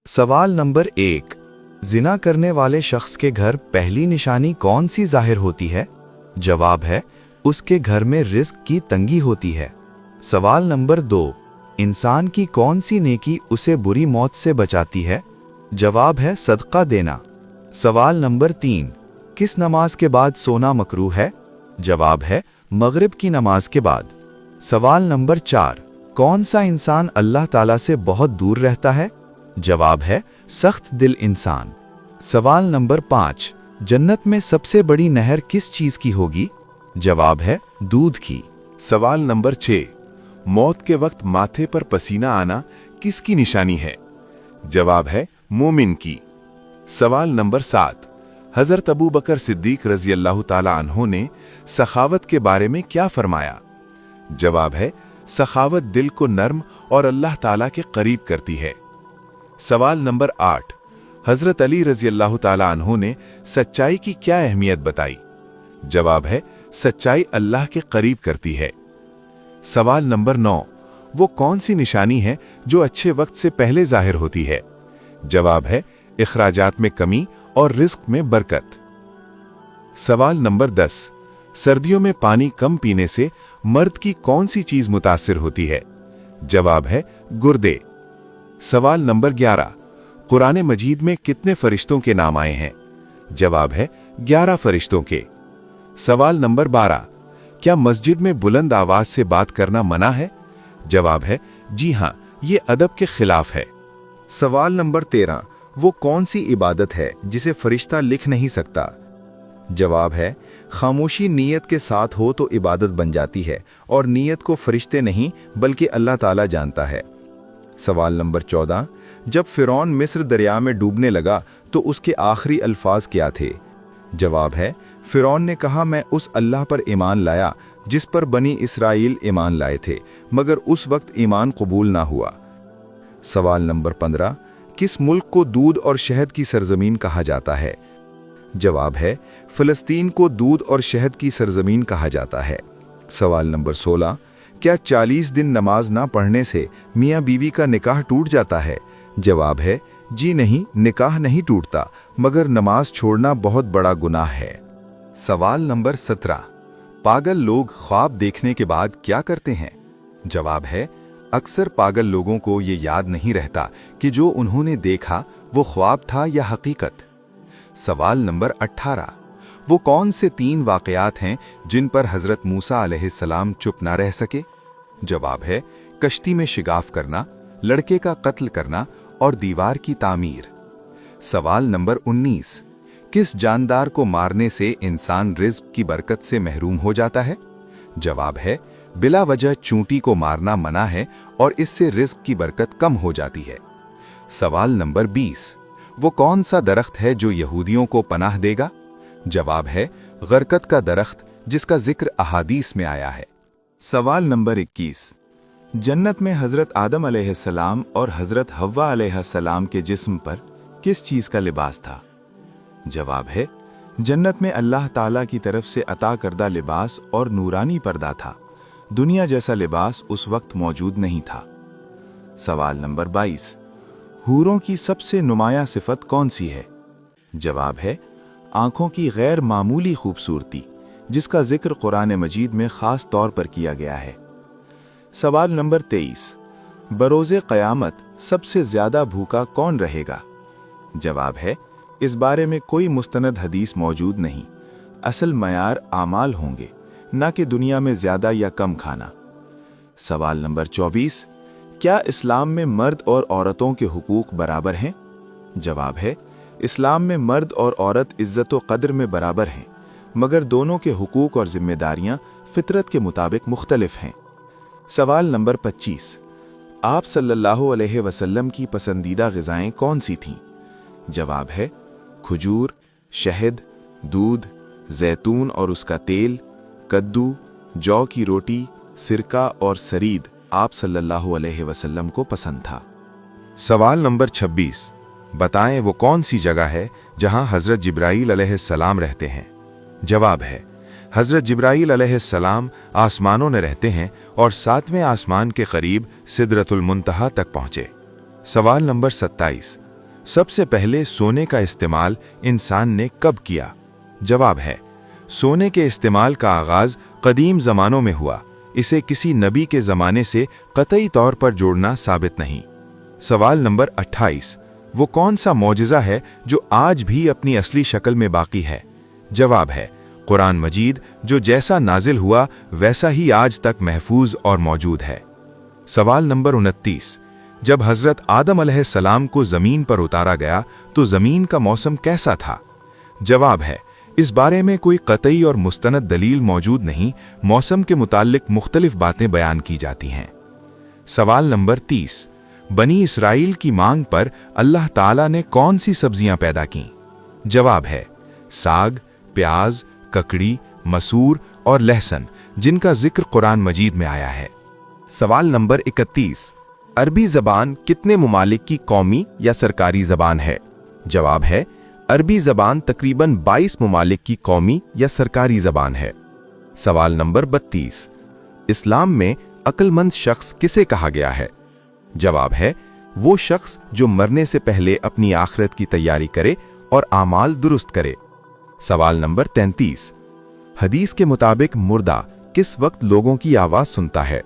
सवाल नंबर 1। जिना करने वाले शख्स के घर पहली निशानी कौन सी जाहिर होती है? जवाब है उसके घर में रिस्क की तंगी होती है। सवाल नंबर 2। इंसान की कौन सी नेकी उसे बुरी मौत से बचाती है? जवाब है सदका देना। सवाल नंबर 3। किस नमाज के बाद सोना मकरूह है? जवाब है मगरिब की नमाज के बाद। सवाल नंबर 4। कौन सा इंसान अल्लाह ताला से बहुत दूर रहता है? जवाब है सख्त दिल इंसान। सवाल नंबर 5। जन्नत में सबसे बड़ी नहर किस चीज की होगी? जवाब है दूध की। सवाल नंबर 6। मौत के वक्त माथे पर पसीना आना किसकी निशानी है? जवाब है मोमिन की। सवाल नंबर 7। हजरत अबू बकर सिद्दीक रजी अल्लाह ताला अन्हो ने सखावत के बारे में क्या फरमाया? जवाब है सखावत दिल को नर्म और अल्लाह ताला के करीब करती है। सवाल नंबर 8। हजरत अली रजी अल्लाह ताला अन्हो ने सच्चाई की क्या अहमियत बताई? जवाब है सच्चाई अल्लाह के करीब करती है। सवाल नंबर 9। वो कौन सी निशानी है जो अच्छे वक्त से पहले जाहिर होती है? जवाब है इखराजात में कमी और रिस्क में बरकत। सवाल नंबर 10। सर्दियों में पानी कम पीने से मर्द की कौन सी चीज मुतासिर होती है? जवाब है गुर्दे। सवाल नंबर 11। कुरान मजीद में कितने फरिश्तों के नाम आए हैं? जवाब है 11 फरिश्तों के। सवाल नंबर 12। क्या मस्जिद में बुलंद आवाज से बात करना मना है? जवाब है जी हां, ये अदब के खिलाफ है। सवाल नंबर 13। वो कौन सी इबादत है जिसे फरिश्ता लिख नहीं सकता? जवाब है खामोशी नीयत के साथ हो तो इबादत बन जाती है और नीयत को फरिश्ते नहीं बल्कि अल्लाह ताला जानता है। सवाल नंबर 14। जब फिरौन मिस्र दरिया में डूबने लगा तो उसके आखिरी अल्फाज क्या थे? जवाब है फिरौन ने कहा मैं उस अल्लाह पर ईमान लाया जिस पर बनी इसराइल ईमान लाए थे, मगर उस वक्त ईमान कबूल ना हुआ। सवाल नंबर 15। किस मुल्क को दूध और शहद की सरजमीन कहा जाता है? जवाब है फ़लस्तीन को दूध और शहद की सरजमीन कहा जाता है। सवाल नंबर 16। क्या 40 दिन नमाज ना पढ़ने से मियाँ बीवी का निकाह टूट जाता है? जवाब है जी नहीं, निकाह नहीं टूटता, मगर नमाज छोड़ना बहुत बड़ा गुनाह है। सवाल नंबर 17। पागल लोग ख्वाब देखने के बाद क्या करते हैं? जवाब है अक्सर पागल लोगों को ये याद नहीं रहता कि जो उन्होंने देखा वो ख्वाब था या हकीकत। सवाल नंबर 18। वो कौन से 3 वाक़यात हैं जिन पर हज़रत मूसा अलैहिस्सलाम चुप ना रह सके? जवाब है कश्ती में शिगाफ करना, लड़के का कत्ल करना और दीवार की तामीर। सवाल नंबर 19। किस जानदार को मारने से इंसान रिज़्क की बरकत से महरूम हो जाता है? जवाब है बिला वजह चूंटी को मारना मना है और इससे रिज़्क की बरकत कम हो जाती है। सवाल नंबर 20। वो कौन सा दरख्त है जो यहूदियों को पनाह देगा? जवाब है गरकत का दरख्त जिसका जिक्र अहादीस में आया है। सवाल नंबर 21। जन्नत में हजरत आदम अलैहिस्सलाम और हजरत हव्वा अलैहिस्सलाम के जिस्म पर किस चीज का लिबास था? जवाब है जन्नत में अल्लाह ताला की तरफ से अता करदा लिबास और नूरानी पर्दा था। दुनिया जैसा लिबास उस वक्त मौजूद नहीं था। सवाल नंबर 22। हूरों की सबसे नुमाया सिफत कौन सी है? जवाब है आंखों की गैर मामूली खूबसूरती, जिसका जिक्र कुरान मजीद में खास तौर पर किया गया है। सवाल नंबर 23। बरोज़े क़यामत सबसे ज्यादा भूखा कौन रहेगा? जवाब है इस बारे में कोई मुस्तनद हदीस मौजूद नहीं। असल मयार आमाल होंगे, ना कि दुनिया में ज्यादा या कम खाना। सवाल नंबर 24। क्या इस्लाम में मर्द और औरतों के हुकूक बराबर हैं? जवाब है इस्लाम में मर्द और औरत इज्जत व कद्र में बराबर हैं, मगर दोनों के हुकूक और जिम्मेदारियां फितरत के मुताबिक मुख्तलिफ हैं। सवाल नंबर 25। आप सल्लल्लाहु अलैहि वसल्लम की पसंदीदा ग़िज़ाएं कौन सी थीं? जवाब है खजूर, शहद, दूध, जैतून और उसका तेल, कद्दू, जौ की रोटी, सिरका और सरीद आप सल्लल्लाहु अलैहि वसल्लम को पसंद था। सवाल नंबर 26। बताएं वो कौन सी जगह है जहां हजरत जिब्राईल अलैहिस्सलाम रहते हैं? जवाब है हजरत जिब्राईल अलैहिस्सलाम आसमानों में रहते हैं और 7वें आसमान के करीब सिदरतुल मुंतहा तक पहुंचे। सवाल नंबर 27। सबसे पहले सोने का इस्तेमाल इंसान ने कब किया? जवाब है, सोने के इस्तेमाल का आगाज कदीम ज़मानों में हुआ। इसे किसी नबी के ज़माने से कतई तौर पर जोड़ना साबित नहीं। सवाल नंबर 28, वो कौन सा मौजिज़ा है जो आज भी अपनी असली शक्ल में बाकी है? जवाब है, कुरान मजीद, जो जैसा नाजिल हुआ वैसा ही आज तक महफूज और मौजूद है। सवाल नंबर 29, जब हज़रत आदम अलैहिस्सलाम को ज़मीन पर उतारा गया तो ज़मीन का मौसम कैसा था? जवाब है, इस बारे में कोई कतई और मुस्तनद दलील मौजूद नहीं। मौसम के मुताल्लिक मुख्तलिफ बातें बयान की जाती हैं। सवाल नंबर 30, बनी इसराइल की मांग पर अल्लाह ताला ने कौन सी सब्जियां पैदा की? जवाब है, साग, प्याज, ककड़ी, मसूर और लहसुन, जिनका जिक्र कुरान मजीद में आया है। सवाल नंबर 31, अरबी ज़बान कितने मुमालिक की कौमी या सरकारी ज़बान है? जवाब है, अरबी ज़बान तकरीबन 22 मुमालिक की कौमी या सरकारी ज़बान है। सवाल नंबर 32, इस्लाम में अक्लमंद शख्स किसे कहा गया है? जवाब है, वो शख्स जो मरने से पहले अपनी आखिरत की तैयारी करे और आमाल दुरुस्त करे। सवाल नंबर 33, हदीस के मुताबिक मुर्दा किस वक्त लोगों की आवाज़ सुनता है?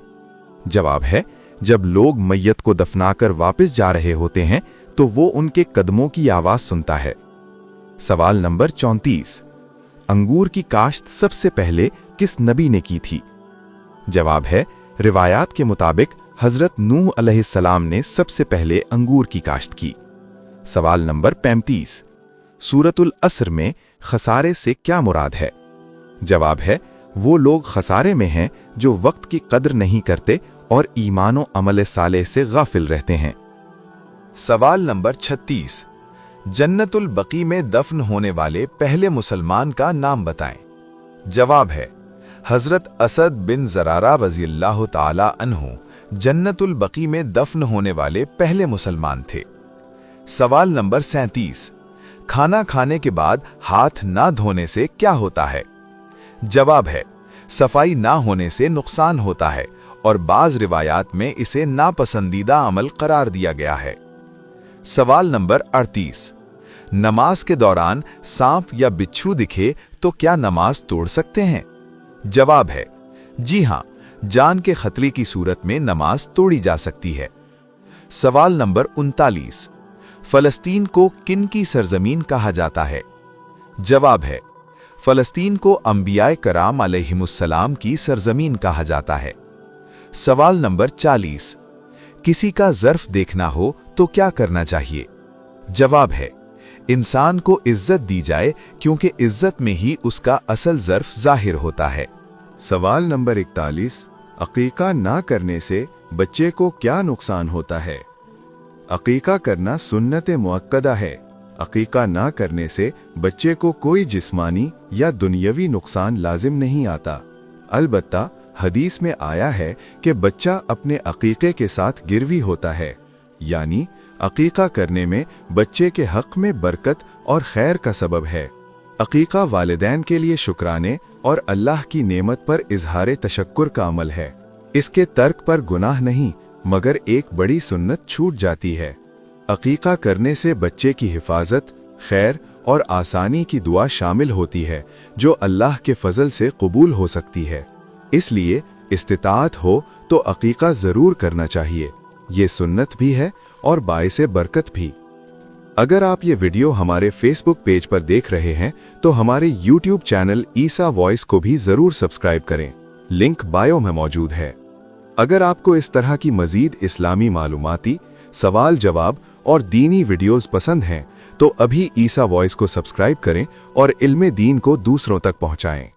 जवाब है, जब लोग मैयत को दफनाकर वापस जा रहे होते हैं तो वो उनके कदमों की आवाज़ सुनता है। सवाल नंबर 34, अंगूर की काश्त सबसे पहले किस नबी ने की थी? जवाब है, रिवायात के मुताबिक हज़रत नूह अलैहिस्सलाम ने सबसे पहले अंगूर की काश्त की। सवाल नंबर 35, सूरतुल असर में खसारे से क्या मुराद है? जवाब है, वो लोग खसारे में हैं जो वक्त की कद्र नहीं करते और ईमानो अमल साले से गाफिल रहते हैं। सवाल नंबर 36, जन्नतुल बकी में दफन होने वाले पहले मुसलमान का नाम बताएं। जवाब है, हजरत असद बिन ज़रारा रज़ियल्लाहु ताला अन्हु जन्नतुल बकी में दफन होने वाले पहले मुसलमान थे। सवाल नंबर 37, खाना खाने के बाद हाथ ना धोने से क्या होता है? जवाब है, सफाई ना होने से नुकसान होता है और बाज रिवायात में इसे नापसंदीदा अमल करार दिया गया है। सवाल नंबर 38, नमाज के दौरान सांप या बिच्छू दिखे तो क्या नमाज तोड़ सकते हैं? जवाब है, जी हां, जान के खतरे की सूरत में नमाज तोड़ी जा सकती है। सवाल नंबर 39, फलस्तीन को किन की सरजमीन कहा जाता है? जवाब है, फलस्तीन को अंबियाए कराम अलैहिमुस्सलाम की सरजमीन कहा जाता है। सवाल नंबर 40, किसी का ज़र्फ देखना हो तो क्या करना चाहिए? जवाब है, इंसान को इज्जत दी जाए क्योंकि इज्जत में ही उसका असल ज़र्फ जाहिर होता है। सवाल नंबर 41, अकीका ना करने से बच्चे को क्या नुकसान होता है? अकीका करना सुन्नत मुअक्कदा है। अकीका ना करने से बच्चे को कोई जिस्मानी या दुनियावी नुकसान लाजिम नहीं आता। अलबत्ता हदीस में आया है कि बच्चा अपने अकीके के साथ गिरवी होता है, यानी अकीका करने में बच्चे के हक में बरकत और खैर का सबब है। अकीका वालिदैन के लिए शुक्राने और अल्लाह की नेमत पर इजहार तशक्कुर का अमल है। इसके तर्क पर गुनाह नहीं मगर एक बड़ी सुन्नत छूट जाती है। अकीका करने से बच्चे की हिफाजत, खैर और आसानी की दुआ शामिल होती है जो अल्लाह के फजल से कबूल हो सकती है। इसलिए इस्तिताअत हो तो अकीका ज़रूर करना चाहिए। ये सुन्नत भी है और बाइसे बरकत भी। अगर आप ये वीडियो हमारे फेसबुक पेज पर देख रहे हैं तो हमारे यूट्यूब चैनल ईसा वॉइस को भी ज़रूर सब्सक्राइब करें। लिंक बायो में मौजूद है। अगर आपको इस तरह की मज़ीद इस्लामी मालूमाती, सवाल जवाब और दीनी वीडियोस पसंद हैं तो अभी ईसा वॉइस को सब्सक्राइब करें और इल्मे दीन को दूसरों तक पहुंचाएं।